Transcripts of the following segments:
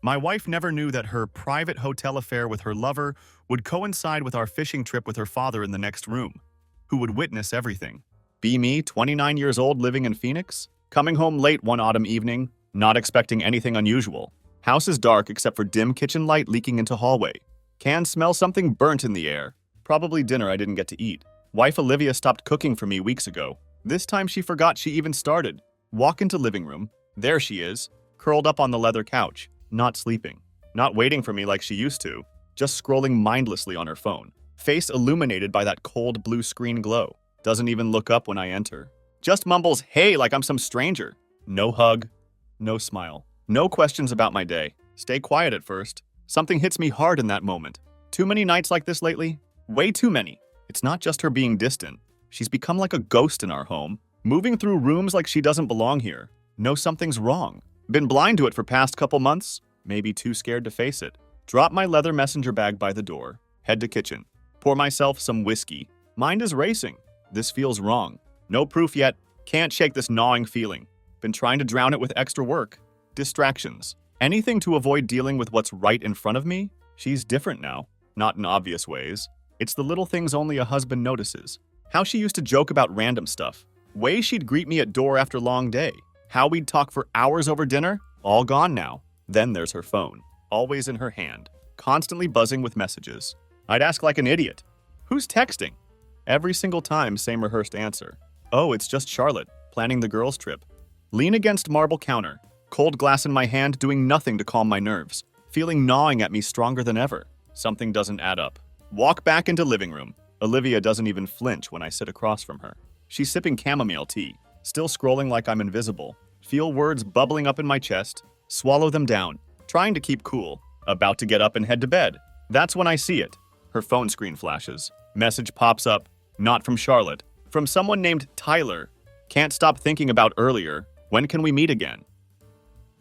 My wife never knew that her private hotel affair with her lover would coincide with our fishing trip with her father in the next room, who would witness everything. Be me, 29 years old, living in Phoenix, coming home late one autumn evening, not expecting anything unusual. House is dark except for dim kitchen light leaking into hallway. Can smell something burnt in the air. Probably dinner I didn't get to eat. Wife Olivia stopped cooking for me weeks ago. This time she forgot she even started. Walk into living room. There she is, curled up on the leather couch, not sleeping. Not waiting for me like she used to, just scrolling mindlessly on her phone. Face illuminated by that cold blue screen glow. Doesn't even look up when I enter. Just mumbles, "Hey," like I'm some stranger. No hug, no smile. No questions about my day. Stay quiet at first. Something hits me hard in that moment. Too many nights like this lately? Way too many. It's not just her being distant. She's become like a ghost in our home, moving through rooms like she doesn't belong here. Know something's wrong. Been blind to it for past couple months? Maybe too scared to face it. Drop my leather messenger bag by the door. Head to kitchen. Pour myself some whiskey. Mind is racing. This feels wrong. No proof yet. Can't shake this gnawing feeling. Been trying to drown it with extra work. Distractions. Anything to avoid dealing with what's right in front of me? She's different now. Not in obvious ways. It's the little things only a husband notices. How she used to joke about random stuff. Ways she'd greet me at door after long day. How we'd talk for hours over dinner. All gone now. Then there's her phone. Always in her hand. Constantly buzzing with messages. I'd ask like an idiot. Who's texting? Every single time, same rehearsed answer. Oh, it's just Charlotte, planning the girls' trip. Lean against marble counter. Cold glass in my hand, doing nothing to calm my nerves. Feeling gnawing at me stronger than ever. Something doesn't add up. Walk back into living room. Olivia doesn't even flinch when I sit across from her. She's sipping chamomile tea, still scrolling like I'm invisible. Feel words bubbling up in my chest. Swallow them down. Trying to keep cool. About to get up and head to bed. That's when I see it. Her phone screen flashes. Message pops up. Not from Charlotte. From someone named Tyler. Can't stop thinking about earlier. When can we meet again?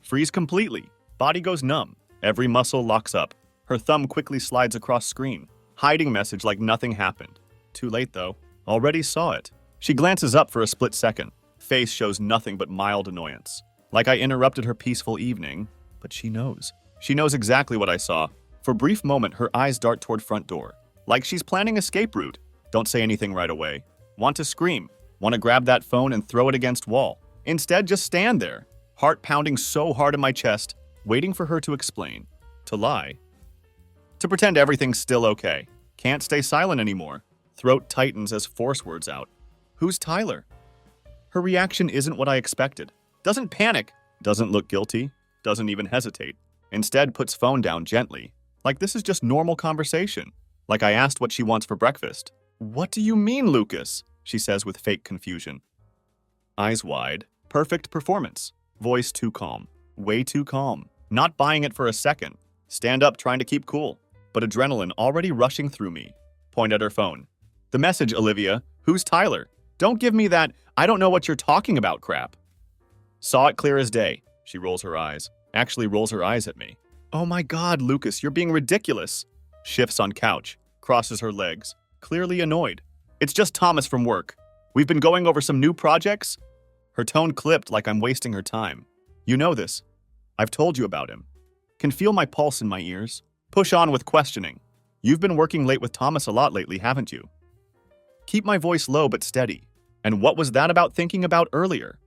Freeze completely. Body goes numb. Every muscle locks up. Her thumb quickly slides across screen. Hiding message like nothing happened. Too late though. Already saw it. She glances up for a split second. Face shows nothing but mild annoyance. Like I interrupted her peaceful evening. But she knows. She knows exactly what I saw. For a brief moment, her eyes dart toward front door. Like she's planning escape route. Don't say anything right away. Want to scream. Want to grab that phone and throw it against wall. Instead, just stand there. Heart pounding so hard in my chest, waiting for her to explain. To lie. To pretend everything's still okay. Can't stay silent anymore. Throat tightens as force words out. Who's Tyler? Her reaction isn't what I expected. Doesn't panic. Doesn't look guilty. Doesn't even hesitate. Instead, puts phone down gently. Like this is just normal conversation. Like I asked what she wants for breakfast. What do you mean, Lucas? She says with fake confusion. Eyes wide. Perfect performance. Voice too calm. Way too calm. Not buying it for a second. Stand up trying to keep cool. But adrenaline already rushing through me. Point at her phone. The message, Olivia. Who's Tyler? Don't give me that "I don't know what you're talking about" crap. Saw it clear as day. She rolls her eyes. Actually rolls her eyes at me. Oh my God, Lucas, you're being ridiculous. Shifts on couch. Crosses her legs. Clearly annoyed. It's just Thomas from work. We've been going over some new projects. Her tone clipped like I'm wasting her time. You know this. I've told you about him. Can feel my pulse in my ears. Push on with questioning. You've been working late with Thomas a lot lately, haven't you? Keep my voice low but steady. And what was that about thinking about earlier?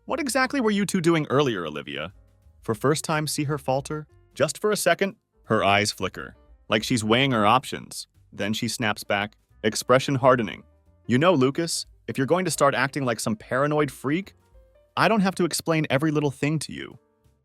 What exactly were you two doing earlier, Olivia? For first time see her falter? Just for a second, her eyes flicker. Like she's weighing her options. Then she snaps back, expression hardening. You know, Lucas, if you're going to start acting like some paranoid freak, I don't have to explain every little thing to you.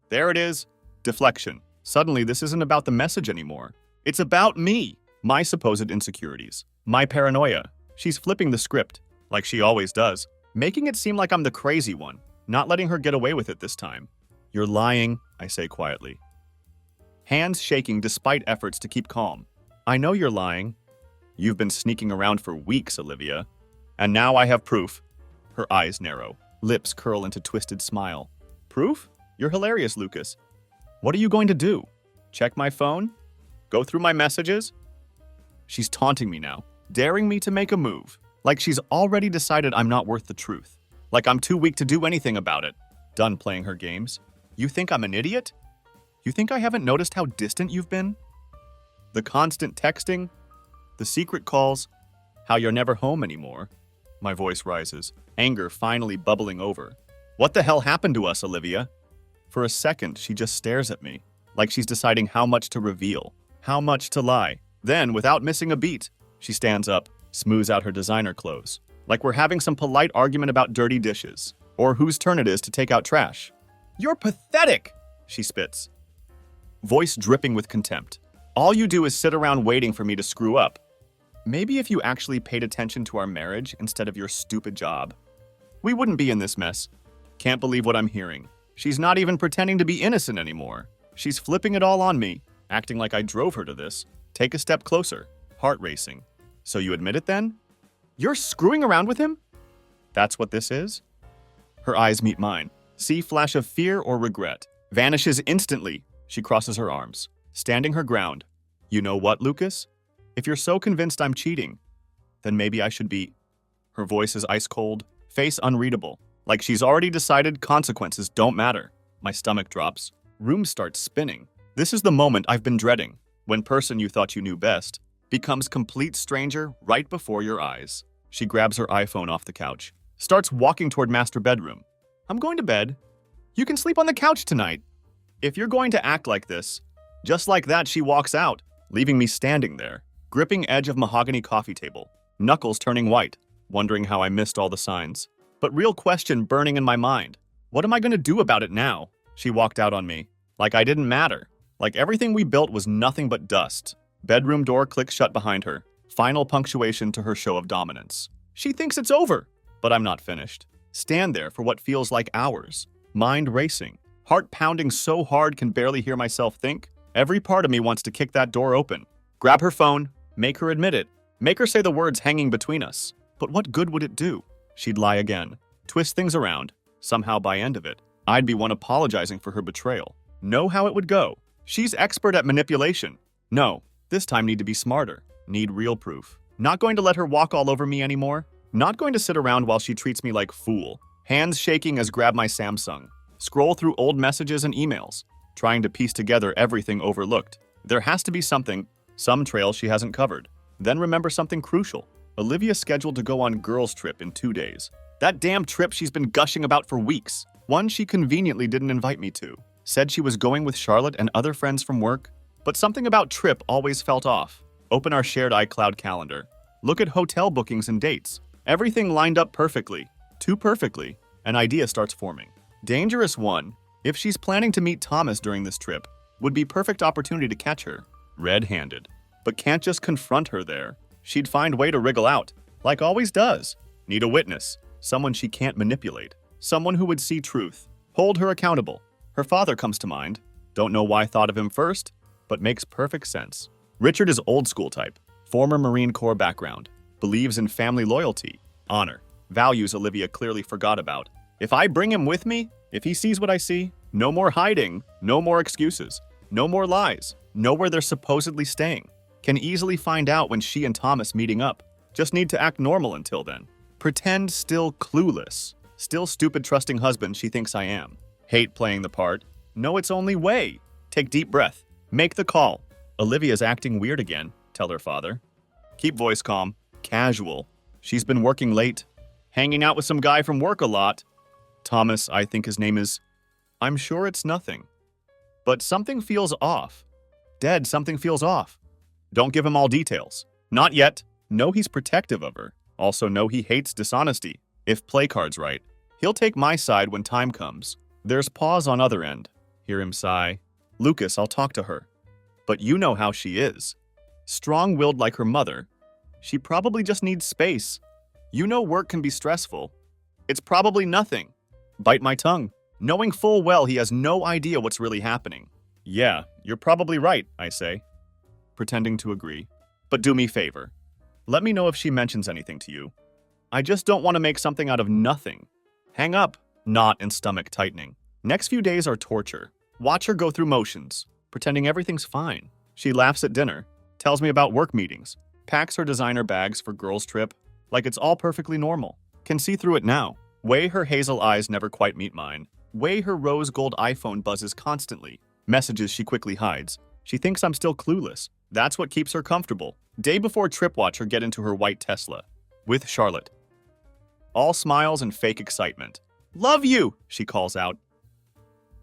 There it is. Deflection. Suddenly, this isn't about the message anymore. It's about me, my supposed insecurities, my paranoia. She's flipping the script, like she always does, making it seem like I'm the crazy one, not letting her get away with it this time. You're lying, I say quietly. Hands shaking despite efforts to keep calm. I know you're lying. You've been sneaking around for weeks, Olivia. And now I have proof. Her eyes narrow, lips curl into twisted smile. Proof? You're hilarious, Lucas. What are you going to do? Check my phone? Go through my messages? She's taunting me now, daring me to make a move. Like she's already decided I'm not worth the truth. Like I'm too weak to do anything about it. Done playing her games. You think I'm an idiot? You think I haven't noticed how distant you've been? The constant texting, the secret calls, how you're never home anymore. My voice rises, anger finally bubbling over. What the hell happened to us, Olivia? For a second, she just stares at me, like she's deciding how much to reveal, how much to lie. Then, without missing a beat, she stands up, smooths out her designer clothes, like we're having some polite argument about dirty dishes, or whose turn it is to take out trash. You're pathetic, she spits, voice dripping with contempt. All you do is sit around waiting for me to screw up. Maybe if you actually paid attention to our marriage instead of your stupid job, we wouldn't be in this mess. Can't believe what I'm hearing. She's not even pretending to be innocent anymore. She's flipping it all on me, acting like I drove her to this. Take a step closer, heart racing. So you admit it then? You're screwing around with him? That's what this is? Her eyes meet mine. See flash of fear or regret. Vanishes instantly. She crosses her arms, standing her ground. You know what, Lucas? If you're so convinced I'm cheating, then maybe I should be. Her voice is ice cold, face unreadable, like she's already decided consequences don't matter. My stomach drops. Room starts spinning. This is the moment I've been dreading, when person you thought you knew best becomes complete stranger right before your eyes. She grabs her iPhone off the couch, starts walking toward master bedroom. I'm going to bed. You can sleep on the couch tonight. If you're going to act like this, just like that she walks out, leaving me standing there, gripping edge of mahogany coffee table, knuckles turning white, wondering how I missed all the signs. But real question burning in my mind. What am I going to do about it now? She walked out on me, like I didn't matter, like everything we built was nothing but dust. Bedroom door clicks shut behind her, final punctuation to her show of dominance. She thinks it's over, but I'm not finished. Stand there for what feels like hours, mind racing, heart pounding so hard can barely hear myself think. Every part of me wants to kick that door open, grab her phone, make her admit it, make her say the words hanging between us. But what good would it do? She'd lie again, twist things around. Somehow by end of it, I'd be one apologizing for her betrayal. Know how it would go. She's expert at manipulation. No, this time need to be smarter. Need real proof. Not going to let her walk all over me anymore. Not going to sit around while she treats me like fool. Hands shaking as grab my Samsung. Scroll through old messages and emails, trying to piece together everything overlooked. There has to be something, some trail she hasn't covered. Then remember something crucial. Olivia's scheduled to go on girls' trip in 2 days. That damn trip she's been gushing about for weeks. One she conveniently didn't invite me to. Said she was going with Charlotte and other friends from work. But something about trip always felt off. Open our shared iCloud calendar. Look at hotel bookings and dates. Everything lined up perfectly. Too perfectly. An idea starts forming. Dangerous one. If she's planning to meet Thomas during this trip, would be perfect opportunity to catch her. Red-handed. But can't just confront her there. She'd find way to wriggle out. Like always does. Need a witness. Someone she can't manipulate. Someone who would see truth. Hold her accountable. Her father comes to mind. Don't know why I thought of him first, but makes perfect sense. Richard is old school type. Former Marine Corps background. Believes in family loyalty. Honor. Values Olivia clearly forgot about. If I bring him with me, if he sees what I see, no more hiding, no more excuses, no more lies, know where they're supposedly staying. Can easily find out when she and Thomas meeting up. Just need to act normal until then. Pretend still clueless. Still stupid trusting husband she thinks I am. Hate playing the part. Know its only way. Take deep breath. Make the call. Olivia's acting weird again, tell her father. Keep voice calm. Casual. She's been working late. Hanging out with some guy from work a lot. Thomas, I think his name is. I'm sure it's nothing. But something feels off. Dead, something feels off. Don't give him all details. Not yet. Know he's protective of her. Also know he hates dishonesty. If play card's right, he'll take my side when time comes. There's pause on other end. Hear him sigh. Lucas, I'll talk to her. But you know how she is. Strong-willed like her mother. She probably just needs space. You know work can be stressful. It's probably nothing. Bite my tongue, knowing full well he has no idea what's really happening. Yeah, you're probably right, I say, pretending to agree. But do me a favor. Let me know if she mentions anything to you. I just don't want to make something out of nothing. Hang up, knot and stomach tightening. Next few days are torture. Watch her go through motions, pretending everything's fine. She laughs at dinner, tells me about work meetings, packs her designer bags for girls' trip, like it's all perfectly normal. Can see through it now. Way her hazel eyes never quite meet mine. Way her rose gold iPhone buzzes constantly. Messages she quickly hides. She thinks I'm still clueless. That's what keeps her comfortable. Day before trip watch her get into her white Tesla. With Charlotte. All smiles and fake excitement. "Love you," she calls out.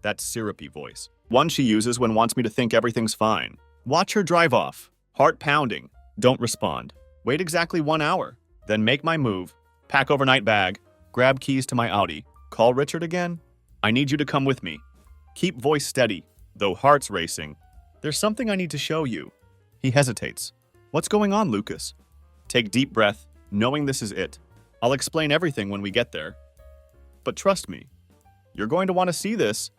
That syrupy voice. One she uses when wants me to think everything's fine. Watch her drive off. Heart pounding. Don't respond. Wait exactly 1 hour. Then make my move. Pack overnight bag. Grab keys to my Audi. Call Richard again. I need you to come with me. Keep voice steady, though heart's racing. There's something I need to show you. He hesitates. What's going on, Lucas? Take deep breath, knowing this is it. I'll explain everything when we get there. But trust me, you're going to want to see this.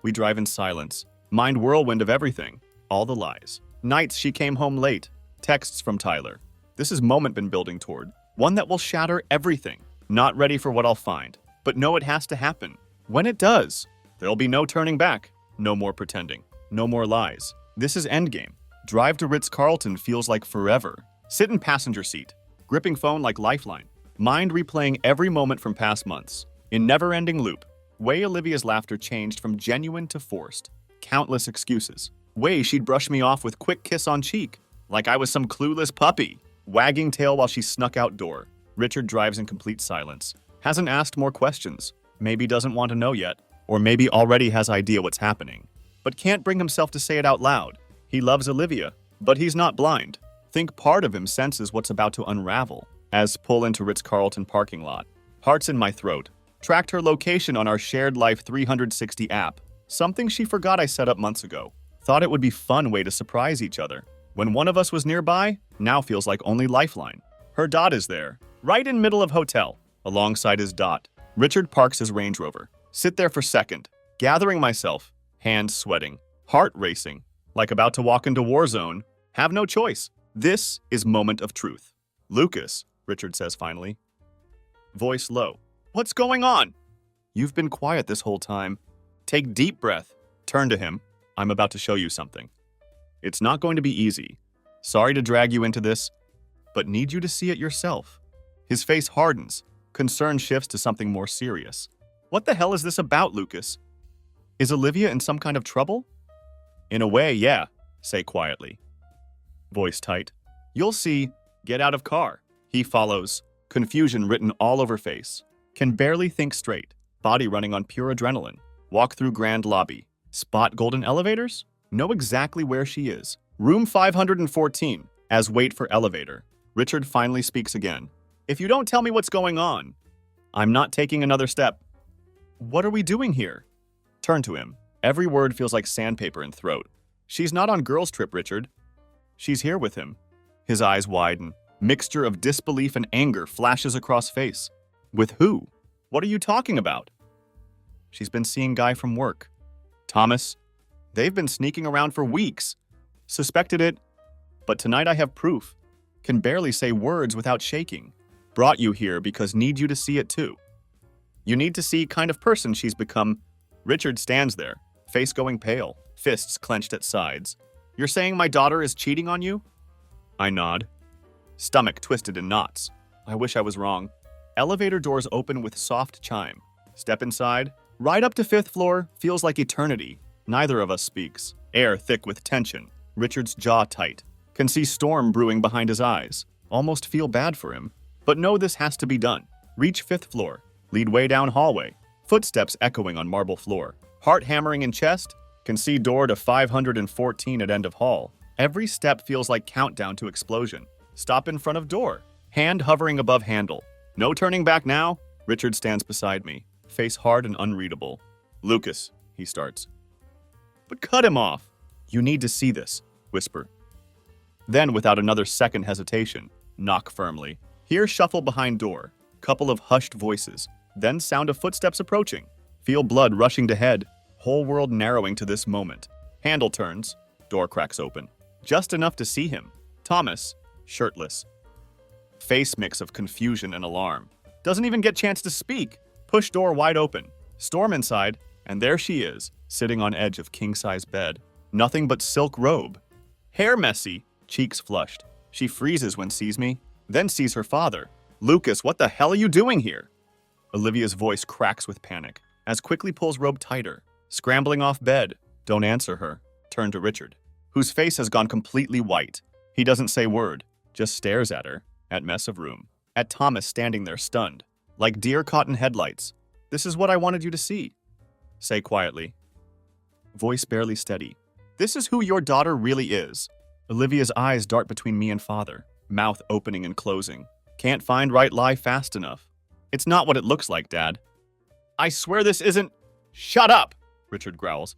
We drive in silence. Mind whirlwind of everything. All the lies. Nights she came home late. Texts from Tyler. This is moment been building toward. One that will shatter everything. Not ready for what I'll find. But know it has to happen. When it does, there'll be no turning back. No more pretending. No more lies. This is endgame. Drive to Ritz-Carlton feels like forever. Sit in passenger seat. Gripping phone like lifeline. Mind replaying every moment from past months. In never-ending loop. Way Olivia's laughter changed from genuine to forced. Countless excuses. Way she'd brush me off with quick kiss on cheek. Like I was some clueless puppy. Wagging tail while she snuck outdoor. Richard drives in complete silence. Hasn't asked more questions. Maybe doesn't want to know yet. Or maybe already has idea what's happening. But can't bring himself to say it out loud. He loves Olivia, but he's not blind. Think part of him senses what's about to unravel. As pull into Ritz-Carlton parking lot. Hearts in my throat. Tracked her location on our Shared Life 360 app. Something she forgot I set up months ago. Thought it would be fun way to surprise each other. When one of us was nearby, now feels like only lifeline. Her dot is there, right in middle of hotel, alongside his dot. Richard parks his Range Rover. Sit there for second, gathering myself, hands sweating, heart racing, like about to walk into war zone. Have no choice. This is moment of truth. Lucas, Richard says finally. Voice low. What's going on? You've been quiet this whole time. Take deep breath. Turn to him. I'm about to show you something. It's not going to be easy. Sorry to drag you into this, but need you to see it yourself. His face hardens. Concern shifts to something more serious. What the hell is this about, Lucas? Is Olivia in some kind of trouble? In a way, yeah, say quietly. Voice tight. You'll see. Get out of car. He follows. Confusion written all over face. Can barely think straight. Body running on pure adrenaline. Walk through grand lobby. Spot golden elevators? Know exactly where she is. Room 514. As wait for elevator. Richard finally speaks again. If you don't tell me what's going on, I'm not taking another step. What are we doing here? Turn to him. Every word feels like sandpaper in throat. She's not on girls' trip, Richard. She's here with him. His eyes widen. Mixture of disbelief and anger flashes across face. With who? What are you talking about? She's been seeing Guy from work. Thomas. They've been sneaking around for weeks. Suspected it, but tonight I have proof. Can barely say words without shaking. Brought you here because need you to see it too. You need to see kind of person she's become. Richard stands there, face going pale, fists clenched at sides. You're saying my daughter is cheating on you? I nod. Stomach twisted in knots. I wish I was wrong. Elevator doors open with soft chime. Step inside. Right up to 5th floor, feels like eternity. Neither of us speaks. Air thick with tension. Richard's jaw tight. Can see storm brewing behind his eyes. Almost feel bad for him. But know this has to be done. Reach 5th floor. Lead way down hallway. Footsteps echoing on marble floor. Heart hammering in chest. Can see door to 514 at end of hall. Every step feels like countdown to explosion. Stop in front of door. Hand hovering above handle. No turning back now. Richard stands beside me. Face hard and unreadable. Lucas, he starts. But cut him off. You need to see this, whisper. Then, without another second hesitation, knock firmly. Hear shuffle behind door. Couple of hushed voices. Then sound of footsteps approaching. Feel blood rushing to head. Whole world narrowing to this moment. Handle turns. Door cracks open. Just enough to see him. Thomas, shirtless. Face mix of confusion and alarm. Doesn't even get chance to speak. Push door wide open. Storm inside, and there she is, sitting on edge of king-size bed. Nothing but silk robe. Hair messy, cheeks flushed. She freezes when sees me, then sees her father. Lucas, what the hell are you doing here? Olivia's voice cracks with panic, as quickly pulls robe tighter, scrambling off bed. Don't answer her. Turn to Richard, whose face has gone completely white. He doesn't say word, just stares at her, at mess of room, at Thomas standing there stunned, like deer caught in headlights. This is what I wanted you to see. Say quietly. Voice barely steady. This is who your daughter really is. Olivia's eyes dart between me and father, mouth opening and closing. Can't find right lie fast enough. It's not what it looks like, Dad. I swear this isn't— Shut up, Richard growls.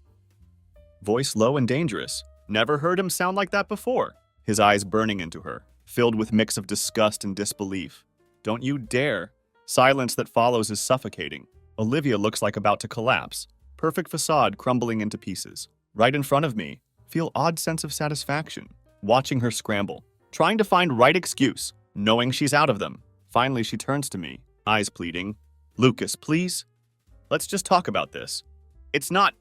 Voice low and dangerous. Never heard him sound like that before. His eyes burning into her, filled with mix of disgust and disbelief. Don't you dare. Silence that follows is suffocating. Olivia looks like about to collapse. Perfect facade crumbling into pieces. Right in front of me, feel odd sense of satisfaction. Watching her scramble, trying to find right excuse, knowing she's out of them. Finally, she turns to me, eyes pleading. Lucas, please? Let's just talk about this. It's not—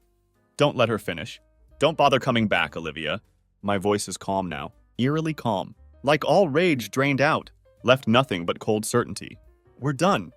Don't let her finish. Don't bother coming back, Olivia. My voice is calm now, eerily calm. Like all rage drained out, left nothing but cold certainty. We're done.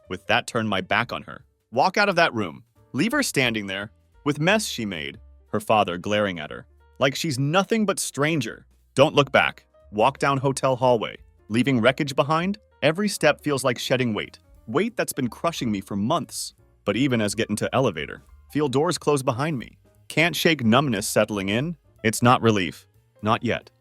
With that, turn my back on her. Walk out of that room. Leave her standing there, with mess she made. Her father glaring at her, like she's nothing but stranger. Don't look back. Walk down hotel hallway, leaving wreckage behind. Every step feels like shedding weight. Weight that's been crushing me for months. But even as get into elevator, feel doors close behind me. Can't shake numbness settling in. It's not relief. Not yet.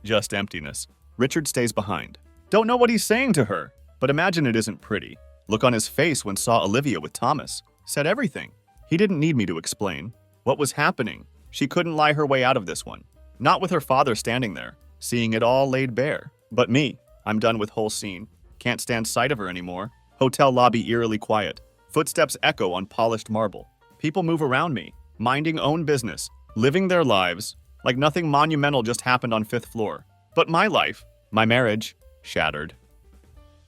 Just emptiness. Richard stays behind. Don't know what he's saying to her, but imagine it isn't pretty. Look on his face when saw Olivia with Thomas. Said everything. He didn't need me to explain. What was happening? She couldn't lie her way out of this one. Not with her father standing there, seeing it all laid bare. But me, I'm done with whole scene. Can't stand sight of her anymore. Hotel lobby eerily quiet. Footsteps echo on polished marble. People move around me, minding own business, living their lives, like nothing monumental just happened on 5th floor. But my life, my marriage, shattered.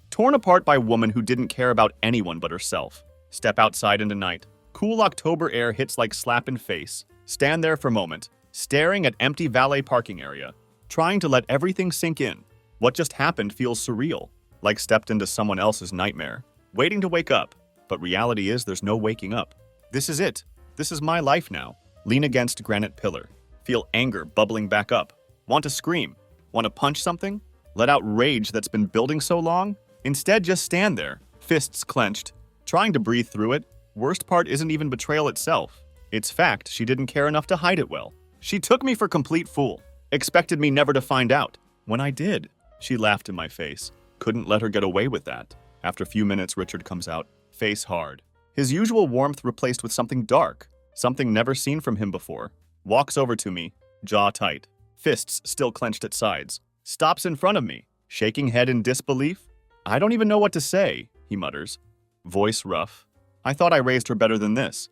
Torn apart by a woman who didn't care about anyone but herself. Step outside into night. Cool October air hits like slap in face. Stand there for a moment, staring at empty valet parking area, trying to let everything sink in. What just happened feels surreal, like stepped into someone else's nightmare. Waiting to wake up, but reality is there's no waking up. This is it. This is my life now. Lean against granite pillar. Feel anger bubbling back up. Want to scream? Want to punch something? Let out rage that's been building so long? Instead, just stand there, fists clenched, trying to breathe through it. Worst part isn't even betrayal itself. It's fact she didn't care enough to hide it well. She took me for complete fool. Expected me never to find out. When I did, she laughed in my face. Couldn't let her get away with that. After a few minutes, Richard comes out, face hard. His usual warmth replaced with something dark, something never seen from him before. Walks over to me, jaw tight, fists still clenched at sides. Stops in front of me, shaking head in disbelief. I don't even know what to say, he mutters. Voice rough. I thought I raised her better than this.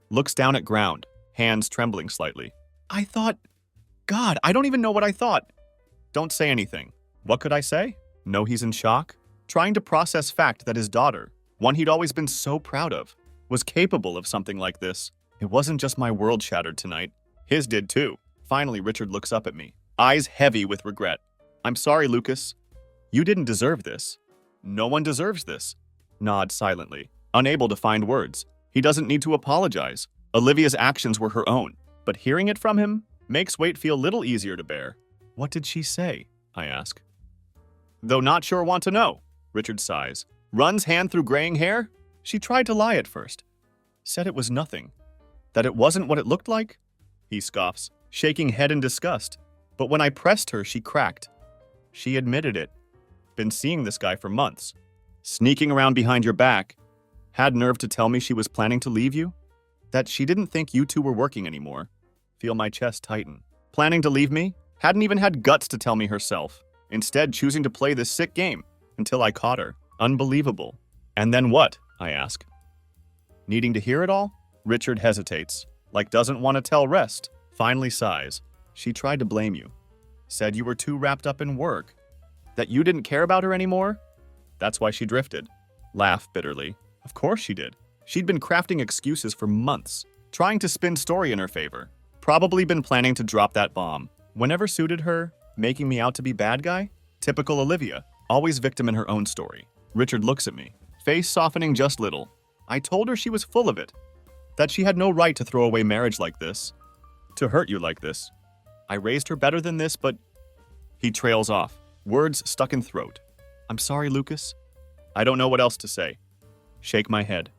Looks down at ground, hands trembling slightly. God, I don't even know what I thought. Don't say anything. What could I say? Know he's in shock? Trying to process fact that his daughter, one he'd always been so proud of, was capable of something like this. It wasn't just my world shattered tonight. His did too. Finally, Richard looks up at me, eyes heavy with regret. I'm sorry, Lucas. You didn't deserve this. No one deserves this. Nod silently, unable to find words. He doesn't need to apologize. Olivia's actions were her own, but hearing it from him makes weight feel little easier to bear. What did she say? I ask. Though not sure want to know. Richard sighs. Runs hand through graying hair? She tried to lie at first. Said it was nothing. That it wasn't what it looked like? He scoffs, shaking head in disgust. But when I pressed her, she cracked. She admitted it. Been seeing this guy for months. Sneaking around behind your back. Had nerve to tell me she was planning to leave you? That she didn't think you two were working anymore. Feel my chest tighten. Planning to leave me? Hadn't even had guts to tell me herself. Instead, choosing to play this sick game. Until I caught her. Unbelievable. And then what? I ask. Needing to hear it all? Richard hesitates, like doesn't want to tell rest. Finally sighs. She tried to blame you. Said you were too wrapped up in work. That you didn't care about her anymore? That's why she drifted. Laugh bitterly. Of course she did. She'd been crafting excuses for months, trying to spin story in her favor. Probably been planning to drop that bomb. Whenever suited her, making me out to be bad guy? Typical Olivia, always victim in her own story. Richard looks at me, face softening just little. I told her she was full of it. That she had no right to throw away marriage like this. to hurt you like this. I raised her better than this, but... He trails off, words stuck in throat. I'm sorry, Lucas. I don't know what else to say. Shake my head.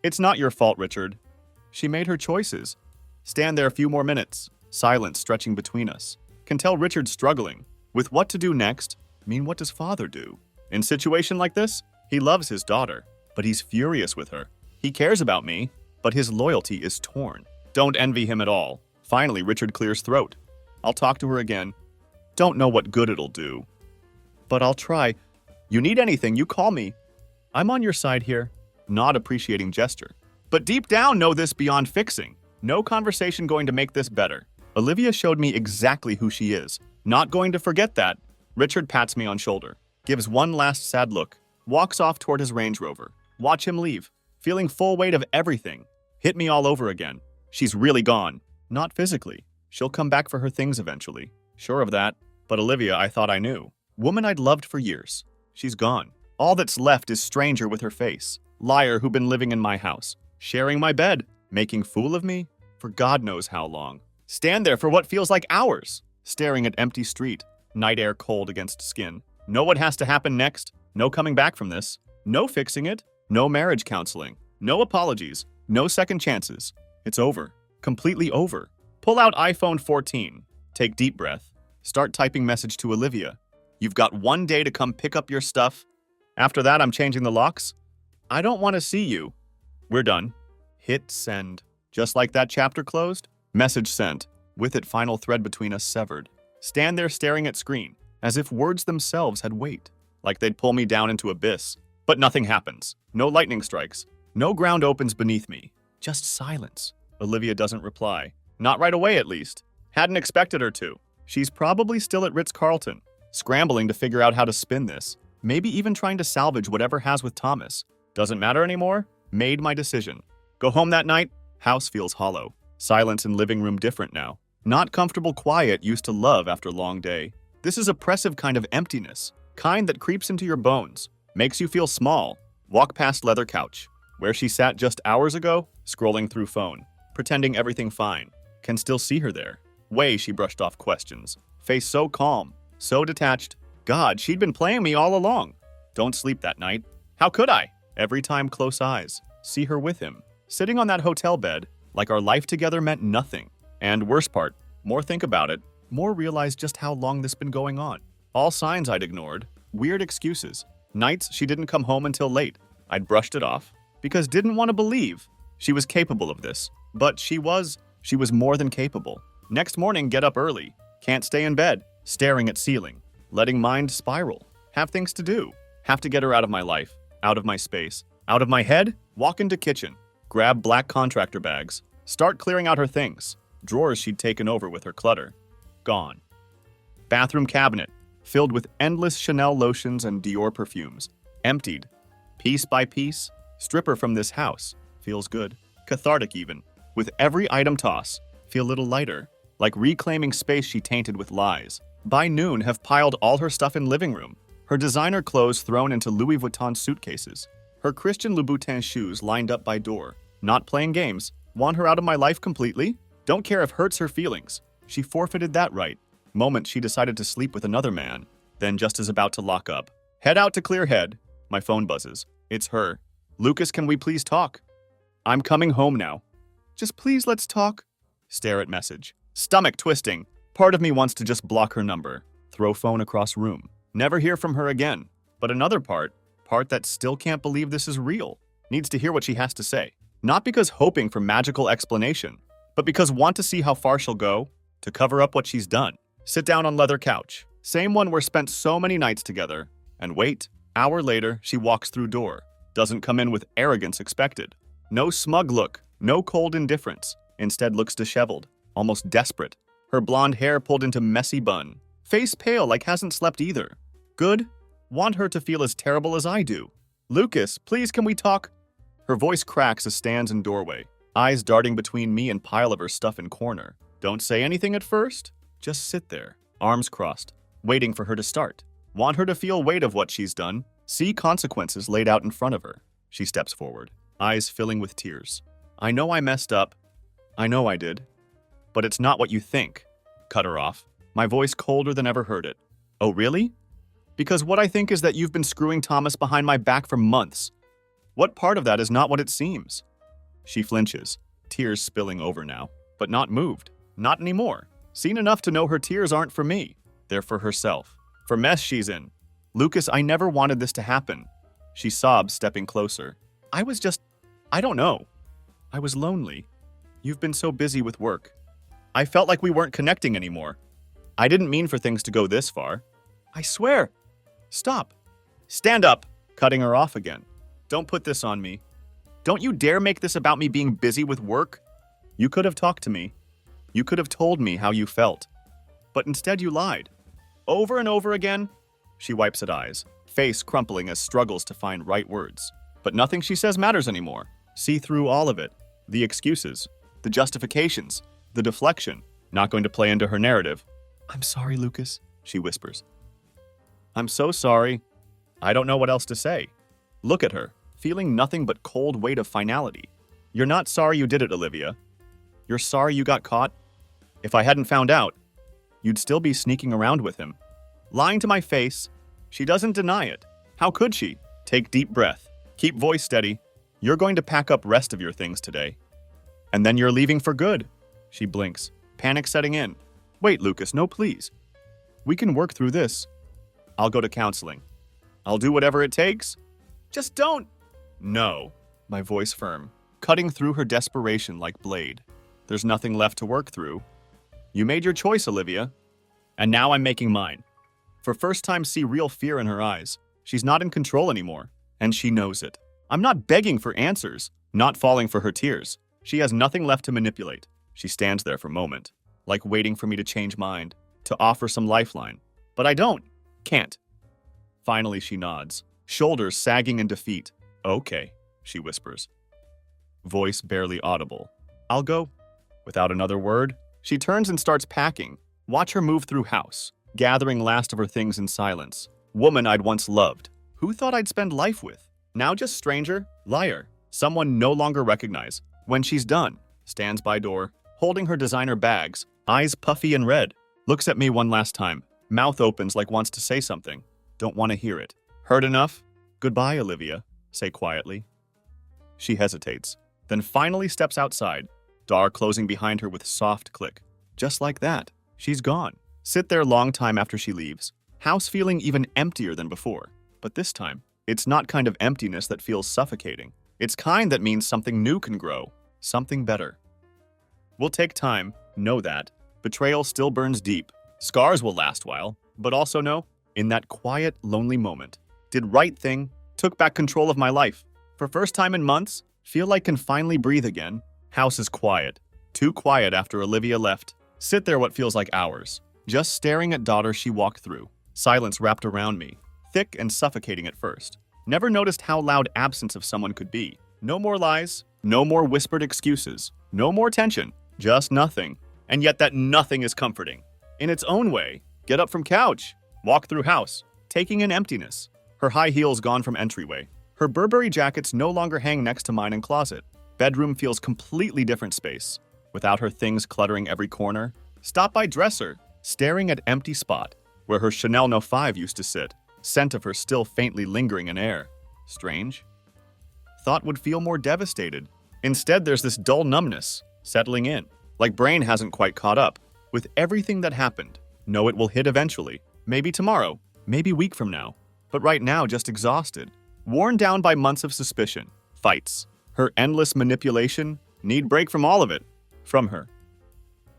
It's not your fault, Richard. She made her choices. Stand there a few more minutes, silence stretching between us. Can tell Richard's struggling. With what to do next? What does father do? In situation like this, he loves his daughter, but he's furious with her. He cares about me, but his loyalty is torn. Don't envy him at all. Finally, Richard clears throat. I'll talk to her again. Don't know what good it'll do. But I'll try. You need anything, you call me. I'm on your side here. Not appreciating gesture. But deep down know this beyond fixing. No conversation going to make this better. Olivia showed me exactly who she is. Not going to forget that. Richard pats me on shoulder. Gives one last sad look. Walks off toward his Range Rover. Watch him leave. Feeling full weight of everything. Hit me all over again. She's really gone. Not physically. She'll come back for her things eventually. Sure of that. But Olivia, I thought I knew. Woman I'd loved for years. She's gone. All that's left is stranger with her face. Liar who been living in my house. Sharing my bed. Making fool of me. For God knows how long. Stand there for what feels like hours. Staring at empty street. Night air cold against skin. Know what has to happen next. No coming back from this. No fixing it. No marriage counseling. No apologies. No second chances. It's over. Completely over. Pull out iPhone 14. Take deep breath. Start typing message to Olivia. You've got 1 day to come pick up your stuff. After that, I'm changing the locks. I don't want to see you. We're done. Hit send. Just like that chapter closed. Message sent. With it, final thread between us severed. Stand there staring at screen, as if words themselves had weight. Like they'd pull me down into abyss. But nothing happens. No lightning strikes. No ground opens beneath me. Just silence. Olivia doesn't reply. Not right away, at least. Hadn't expected her to. She's probably still at Ritz-Carlton, scrambling to figure out how to spin this. Maybe even trying to salvage whatever has with Thomas. Doesn't matter anymore? Made my decision. Go home that night? House feels hollow. Silence in living room different now. Not comfortable quiet used to love after long day. This is oppressive kind of emptiness. Kind that creeps into your bones. Makes you feel small. Walk past leather couch. Where she sat just hours ago, scrolling through phone. Pretending everything fine. Can still see her there. Way she brushed off questions. Face so calm. So detached. God, she'd been playing me all along. Don't sleep that night. How could I? Every time close eyes. See her with him. Sitting on that hotel bed. Like our life together meant nothing. And worst part, more think about it, more realize just how long this been going on. All signs I'd ignored. Weird excuses. Nights she didn't come home until late. I'd brushed it off. Because didn't want to believe. She was capable of this. But she was more than capable. Next morning, get up early. Can't stay in bed. Staring at ceiling. Letting mind spiral. Have things to do. Have to get her out of my life. Out of my space. Out of my head. Walk into kitchen. Grab black contractor bags. Start clearing out her things. Drawers she'd taken over with her clutter. Gone. Bathroom cabinet. Filled with endless Chanel lotions and Dior perfumes. Emptied. Piece by piece. Strip her from this house. Feels good. Cathartic even. With every item toss. Feel a little lighter. Like reclaiming space she tainted with lies. By noon, have piled all her stuff in living room. Her designer clothes thrown into Louis Vuitton suitcases. Her Christian Louboutin shoes lined up by door. Not playing games. Want her out of my life completely? Don't care if hurts her feelings. She forfeited that right. Moment she decided to sleep with another man. Then just as about to lock up. Head out to clear head. My phone buzzes. It's her. Lucas, can we please talk? I'm coming home now. Just please let's talk. Stare at message. Stomach twisting. Part of me wants to just block her number. Throw phone across room. Never hear from her again. But another part that still can't believe this is real, needs to hear what she has to say. Not because hoping for magical explanation, but because want to see how far she'll go to cover up what she's done. Sit down on leather couch. Same one where spent so many nights together. And wait. Hour later, she walks through door. Doesn't come in with arrogance expected. No smug look. No cold indifference. Instead looks disheveled. Almost desperate. Her blonde hair pulled into messy bun. Face pale like hasn't slept either. Good? Want her to feel as terrible as I do. Lucas, please can we talk? Her voice cracks as stands in doorway. Eyes darting between me and pile of her stuff in corner. Don't say anything at first. Just sit there, arms crossed, waiting for her to start. Want her to feel weight of what she's done. See consequences laid out in front of her. She steps forward, eyes filling with tears. I know I messed up. I know I did. But it's not what you think. Cut her off, my voice colder than ever heard it. Oh, really? Because what I think is that you've been screwing Thomas behind my back for months. What part of that is not what it seems? She flinches, tears spilling over now, but not moved. Not anymore. Seen enough to know her tears aren't for me. They're for herself. For mess she's in. Lucas, I never wanted this to happen. She sobs, stepping closer. I don't know. I was lonely. You've been so busy with work. I felt like we weren't connecting anymore. I didn't mean for things to go this far. I swear. Stop. Stand up. Cutting her off again. Don't put this on me. Don't you dare make this about me being busy with work. You could have talked to me. You could have told me how you felt. But instead you lied. Over and over again. She wipes at eyes, face crumpling as struggles to find right words. But nothing she says matters anymore. See through all of it. The excuses, the justifications, the deflection. Not going to play into her narrative. I'm sorry, Lucas, she whispers. I'm so sorry. I don't know what else to say. Look at her, feeling nothing but cold weight of finality. You're not sorry you did it, Olivia. You're sorry you got caught? If I hadn't found out, you'd still be sneaking around with him. Lying to my face. She doesn't deny it. How could she? Take deep breath. Keep voice steady. You're going to pack up rest of your things today. And then you're leaving for good. She blinks, panic setting in. Wait, Lucas, no, please. We can work through this. I'll go to counseling. I'll do whatever it takes. Just don't. No, my voice firm, cutting through her desperation like blade. There's nothing left to work through. You made your choice, Olivia. And now I'm making mine. For first time, see real fear in her eyes. She's not in control anymore, and she knows it. I'm not begging for answers, not falling for her tears. She has nothing left to manipulate. She stands there for a moment, like waiting for me to change mind, to offer some lifeline. But I don't. Can't. Finally, she nods, shoulders sagging in defeat. Okay, she whispers. Voice barely audible. I'll go. Without another word, she turns and starts packing. Watch her move through house, gathering last of her things in silence. Woman I'd once loved. Who thought I'd spend life with? Now just stranger, liar, someone no longer recognize. When she's done, stands by door, holding her designer bags, eyes puffy and red. Looks at me one last time, mouth opens like wants to say something. Don't want to hear it. Heard enough? Goodbye, Olivia, say quietly. She hesitates, then finally steps outside, door closing behind her with soft click. Just like that, she's gone. Sit there long time after she leaves, house feeling even emptier than before. But this time, it's not kind of emptiness that feels suffocating. It's kind that means something new can grow, something better. Will take time, know that. Betrayal still burns deep. Scars will last while, but also know, in that quiet, lonely moment, did right thing, took back control of my life. For first time in months, feel like can finally breathe again. House is quiet. Too quiet after Olivia left. Sit there what feels like hours, just staring at daughter she walked through. Silence wrapped around me, thick and suffocating at first. Never noticed how loud absence of someone could be. No more lies, no more whispered excuses, no more tension, just nothing. And yet that nothing is comforting. In its own way, get up from couch, walk through house, taking in emptiness. Her high heels gone from entryway. Her Burberry jackets no longer hang next to mine in closet. Bedroom feels completely different space. Without her things cluttering every corner. Stop by dresser, staring at empty spot, where her Chanel No. 5 used to sit. Scent of her still faintly lingering in air. Strange. Thought would feel more devastated. Instead, there's this dull numbness, settling in. Like brain hasn't quite caught up with everything that happened. Know it will hit eventually. Maybe tomorrow, maybe week from now. But right now, just exhausted. Worn down by months of suspicion. Fights. Her endless manipulation. Need break from all of it. From her.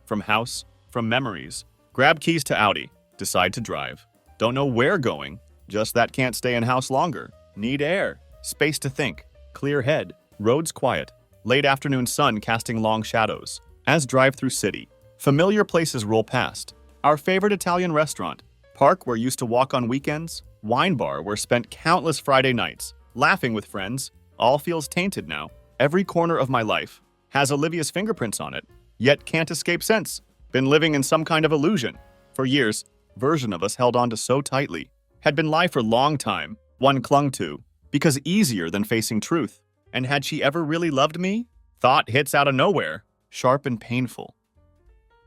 From house. From memories. Grab keys to Audi. Decide to drive. Don't know where going. Just that can't stay in house longer. Need air. Space to think. Clear head. Roads quiet. Late afternoon sun casting long shadows. As drive through city. Familiar places roll past. Our favorite Italian restaurant. Park where used to walk on weekends. Wine bar where spent countless Friday nights. Laughing with friends. All feels tainted now. Every corner of my life has Olivia's fingerprints on it. Yet can't escape sense. Been living in some kind of illusion. For years, version of us held on to so tightly. Had been lie for long time. One clung to. Because easier than facing truth. And had she ever really loved me? Thought hits out of nowhere. Sharp and painful.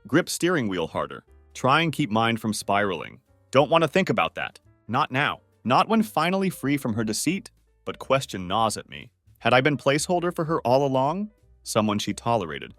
Grip steering wheel harder. Try and keep mind from spiraling. Don't want to think about that. Not now. Not when finally free from her deceit, but question gnaws at me. Had I been placeholder for her all along? Someone she tolerated.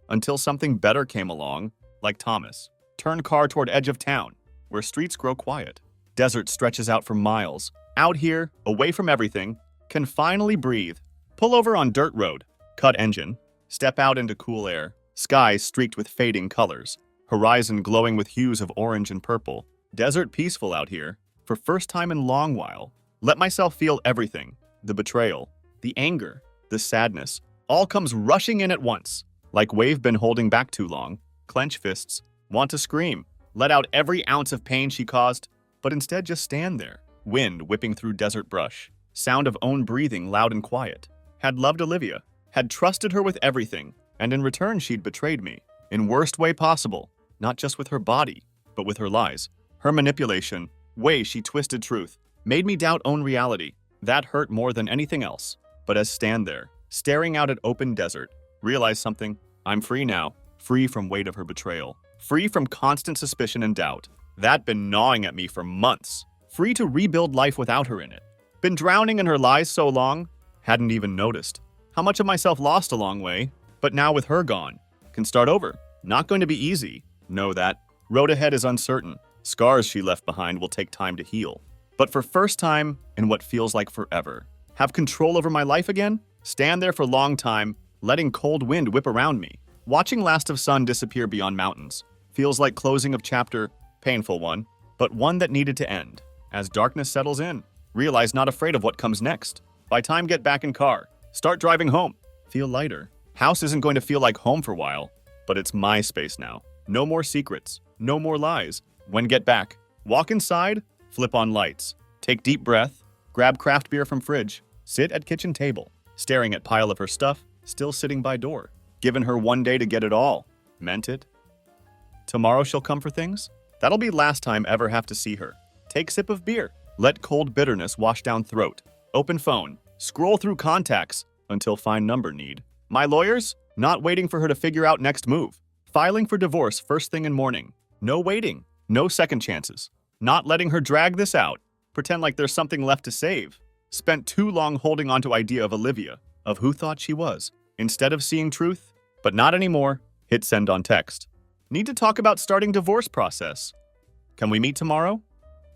Until something better came along, like Thomas. Turn car toward edge of town, where streets grow quiet. Desert stretches out for miles. Out here, away from everything, can finally breathe. Pull over on dirt road. Cut engine. Step out into cool air. Sky streaked with fading colors. Horizon glowing with hues of orange and purple. Desert peaceful out here. For first time in long while. Let myself feel everything. The betrayal. The anger. The sadness. All comes rushing in at once. Like wave been holding back too long. Clench fists. Want to scream. Let out every ounce of pain she caused. But instead just stand there. Wind whipping through desert brush. Sound of own breathing loud and quiet. Had loved Olivia. Had trusted her with everything. And in return she'd betrayed me. In worst way possible. Not just with her body, but with her lies. Her manipulation. Way she twisted truth. Made me doubt own reality. That hurt more than anything else. But as stand there, staring out at open desert, realize something. I'm free now. Free from weight of her betrayal. Free from constant suspicion and doubt. That been gnawing at me for months. Free to rebuild life without her in it. Been drowning in her lies so long, hadn't even noticed. How much of myself lost a long way, but now with her gone, can start over. Not going to be easy. Know that. Road ahead is uncertain. Scars she left behind will take time to heal. But for first time in what feels like forever, have control over my life again? Stand there for long time, letting cold wind whip around me. Watching last of sun disappear beyond mountains. Feels like closing of chapter, painful one, but one that needed to end. As darkness settles in, realize not afraid of what comes next. By time get back in car, start driving home. Feel lighter. House isn't going to feel like home for a while, but it's my space now. No more secrets, no more lies. When get back, walk inside, flip on lights, take deep breath, grab craft beer from fridge, sit at kitchen table, staring at pile of her stuff, still sitting by door. Given her one day to get it all. Meant it. Tomorrow she'll come for things? That'll be last time ever have to see her. Take sip of beer. Let cold bitterness wash down throat. Open phone. Scroll through contacts until find number need. My lawyers? Not waiting for her to figure out next move. Filing for divorce first thing in morning. No waiting. No second chances. Not letting her drag this out. Pretend like there's something left to save. Spent too long holding on to idea of Olivia, of who thought she was. Instead of seeing truth, but not anymore. Hit send on text. Need to talk about starting divorce process. Can we meet tomorrow?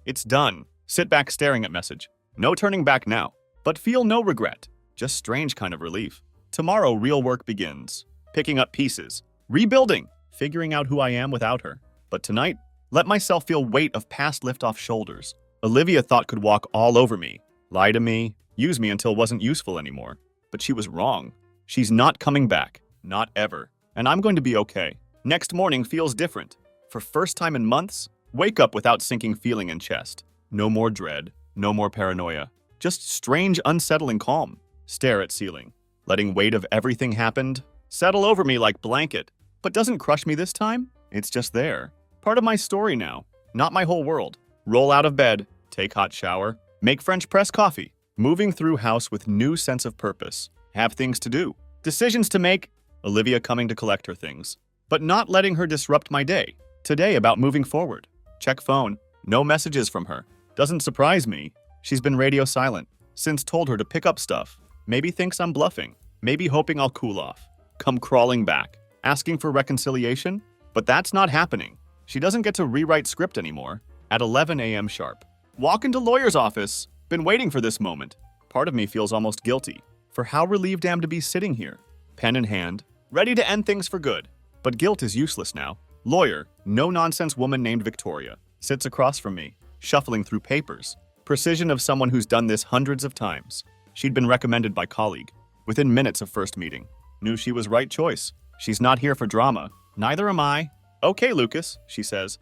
It's done. Sit back staring at message. No turning back now. But feel no regret. Just strange kind of relief. Tomorrow real work begins. Picking up pieces. Rebuilding. Figuring out who I am without her. But tonight, let myself feel weight of past lift off shoulders. Olivia thought could walk all over me. Lie to me. Use me until wasn't useful anymore. But she was wrong. She's not coming back. Not ever. And I'm going to be okay. Next morning feels different. For first time in months, wake up without sinking feeling in chest. No more dread. No more paranoia. Just strange, unsettling calm. Stare at ceiling. Letting weight of everything happened settle over me like blanket. But doesn't crush me this time. It's just there. Part of my story now. Not my whole world. Roll out of bed. Take hot shower. Make French press coffee. Moving through house with new sense of purpose. Have things to do. Decisions to make. Olivia coming to collect her things. But not letting her disrupt my day. Today about moving forward. Check phone. No messages from her. Doesn't surprise me. She's been radio silent. Since told her to pick up stuff. Maybe thinks I'm bluffing. Maybe hoping I'll cool off. Come crawling back. Asking for reconciliation? But that's not happening. She doesn't get to rewrite script anymore. At 11 a.m. sharp. Walk into lawyer's office. Been waiting for this moment. Part of me feels almost guilty. For how relieved am to be sitting here. Pen in hand. Ready to end things for good. But guilt is useless now. Lawyer, no-nonsense woman named Victoria, sits across from me, shuffling through papers. Precision of someone who's done this hundreds of times. She'd been recommended by colleague. Within minutes of first meeting. Knew she was right choice. She's not here for drama. Neither am I. Okay, Lucas, she says.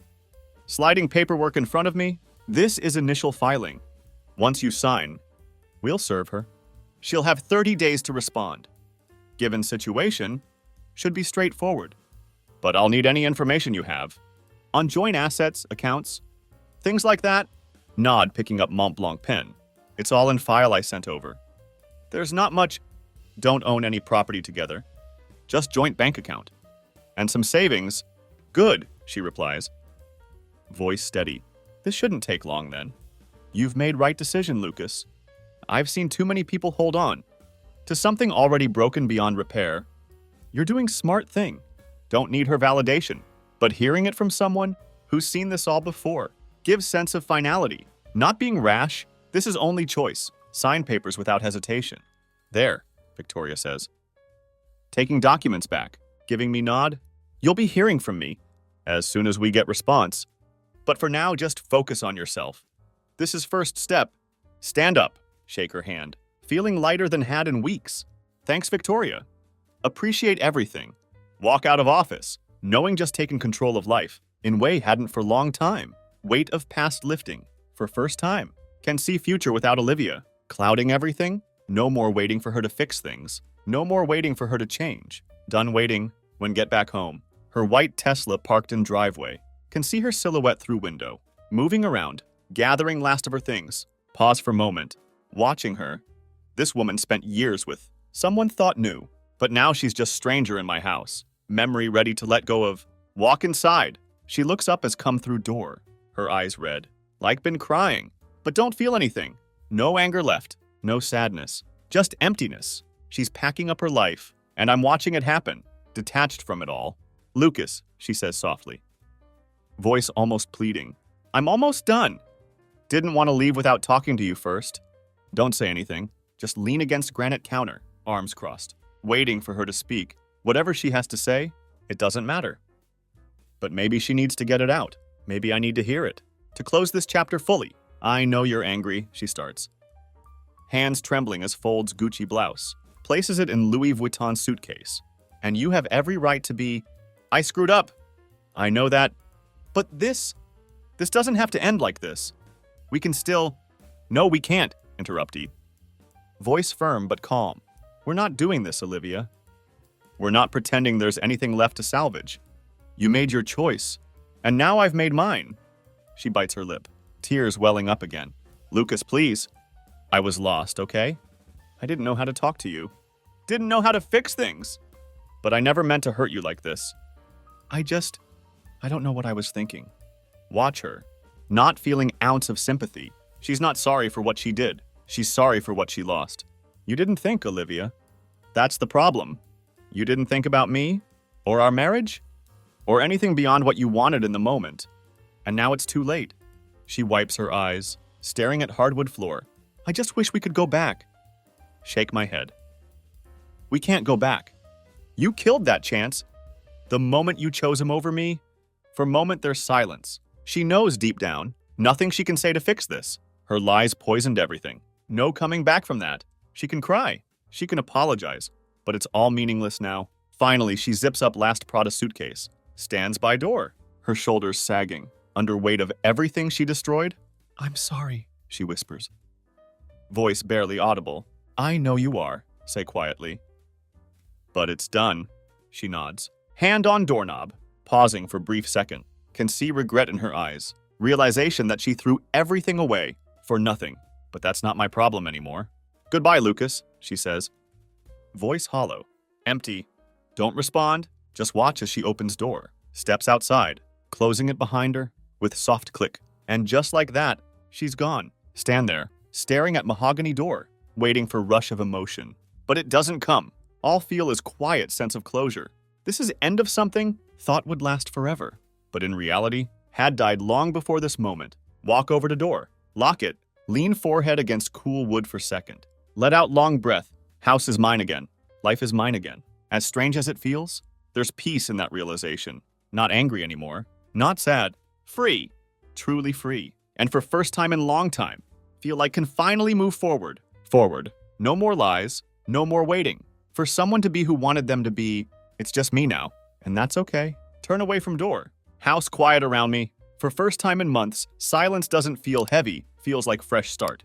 Sliding paperwork in front of me. This is initial filing. Once you sign, we'll serve her. She'll have 30 days to respond. Given situation, should be straightforward. But I'll need any information you have. On joint assets, accounts, things like that. Nod picking up Mont Blanc pen. It's all in file I sent over. There's not much. Don't own any property together. Just joint bank account. And some savings, Good, she replies. Voice steady. This shouldn't take long then. You've made right decision, Lucas. I've seen too many people hold on to something already broken beyond repair. You're doing smart thing. Don't need her validation. But hearing it from someone who's seen this all before gives sense of finality. Not being rash, this is only choice. Sign papers without hesitation. There, Victoria says. Taking documents back, giving me nod. You'll be hearing from me as soon as we get response. But for now, just focus on yourself. This is first step. Stand up, shake her hand, feeling lighter than had in weeks. Thanks, Victoria. Appreciate everything. Walk out of office, knowing just taken control of life. In way hadn't for long time. Weight of past lifting. For first time. Can see future without Olivia. Clouding everything. No more waiting for her to fix things. No more waiting for her to change. Done waiting when get back home. Her white Tesla parked in driveway. Can see her silhouette through window. Moving around. Gathering last of her things. Pause for moment. Watching her. This woman spent years with. Someone thought knew. But now she's just stranger in my house. Memory ready to let go of. Walk inside. She looks up as come through door. Her eyes red. Like been crying. But don't feel anything. No anger left. No sadness. Just emptiness. She's packing up her life. And I'm watching it happen. Detached from it all. Lucas, she says softly. Voice almost pleading. I'm almost done. Didn't want to leave without talking to you first. Don't say anything. Just lean against granite counter. Arms crossed. Waiting for her to speak. Whatever she has to say, it doesn't matter. But maybe she needs to get it out. Maybe I need to hear it. To close this chapter fully. I know you're angry, she starts. Hands trembling as folds Gucci blouse. Places it in Louis Vuitton suitcase. And you have every right to be, I screwed up. I know that. But this doesn't have to end like this. We can still... No, we can't, interrupted. Voice firm but calm. We're not doing this, Olivia. We're not pretending there's anything left to salvage. You made your choice, and now I've made mine. She bites her lip, tears welling up again. Lucas, please. I was lost, okay? I didn't know how to talk to you. Didn't know how to fix things. But I never meant to hurt you like this. I don't know what I was thinking. Watch her, not feeling ounce of sympathy. She's not sorry for what she did. She's sorry for what she lost. You didn't think, Olivia. That's the problem. You didn't think about me, or our marriage, or anything beyond what you wanted in the moment. And now it's too late. She wipes her eyes, staring at hardwood floor. I just wish we could go back. Shake my head. We can't go back. You killed that chance. The moment you chose him over me, for a moment there's silence. She knows deep down, nothing she can say to fix this. Her lies poisoned everything. No coming back from that. She can cry. She can apologize. But it's all meaningless now. Finally, she zips up last Prada suitcase. Stands by door. Her shoulders sagging. Under weight of everything she destroyed. I'm sorry, she whispers. Voice barely audible. I know you are, say quietly. But it's done, she nods. Hand on doorknob. Pausing for brief second. Can see regret in her eyes. Realization that she threw everything away for nothing. But that's not my problem anymore. Goodbye, Lucas, she says. Voice hollow. Empty. Don't respond. Just watch as she opens door. Steps outside. Closing it behind her. With soft click. And just like that, she's gone. Stand there. Staring at mahogany door. Waiting for rush of emotion. But it doesn't come. All feel is quiet sense of closure. This is end of something thought would last forever. But in reality, had died long before this moment. Walk over to door. Lock it. Lean forehead against cool wood for second. Let out long breath. House is mine again. Life is mine again. As strange as it feels, there's peace in that realization. Not angry anymore. Not sad. Free. Truly free. And for first time in long time, feel like can finally move forward. Forward. No more lies. No more waiting. For someone to be who wanted them to be, it's just me now. And that's okay. Turn away from door. House quiet around me. For first time in months, silence doesn't feel heavy, feels like fresh start.